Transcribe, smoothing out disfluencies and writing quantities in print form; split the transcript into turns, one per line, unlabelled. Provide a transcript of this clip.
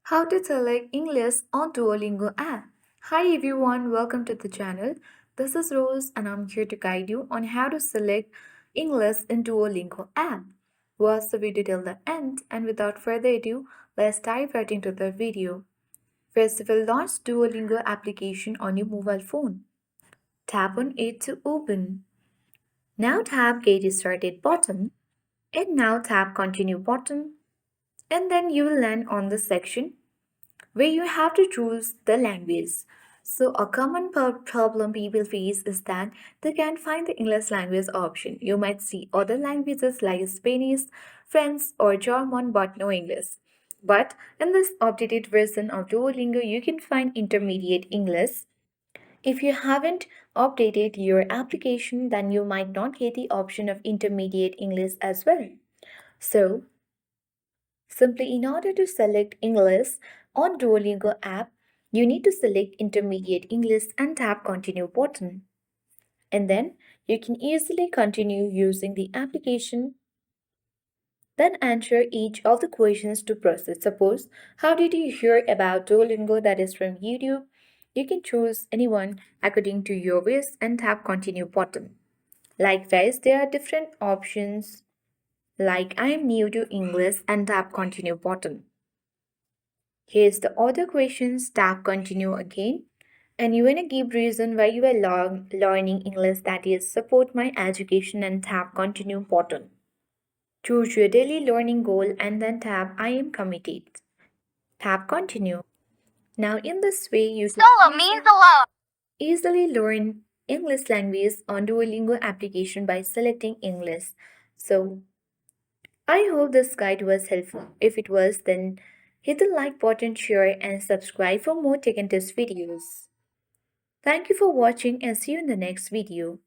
How to select English on Duolingo app. Hi everyone, welcome to the channel. This is Rose and I'm here to guide you on how to select English in Duolingo app. Watch the video till the end and without further ado, let's dive right into the video. First, you will launch Duolingo application on your mobile phone. Tap on it to open. Now tap Get Started button and now tap Continue button and then you will land on the section where you have to choose the language. So, a common problem people face is that they can't find the English language option. You might see other languages like Spanish, French, or German, but no English. But in this updated version of Duolingo, you can find intermediate English. If you haven't updated your application, then you might not get the option of intermediate English as well. So, simply, in order to select English on Duolingo app, you need to select Intermediate English and tap Continue button. And then you can easily continue using the application. Then answer each of the questions to proceed. Suppose, how did you hear about Duolingo? That is from YouTube. You can choose anyone according to your wish and tap Continue button. Likewise, there are different options like I am new to English and tap Continue button. Here's the other questions, tap continue again. And you wanna give reason why you are learning English, that is support my education and tap continue button. Choose your daily learning goal and then tap I am committed. Tap continue. Now in this way you can
Solo means alone.
easily learn English language on Duolingo application by selecting English. So I hope this guide was helpful. If it was, then hit the like button, share, and subscribe for more tech and tips videos. Thank you for watching and see you in the next video.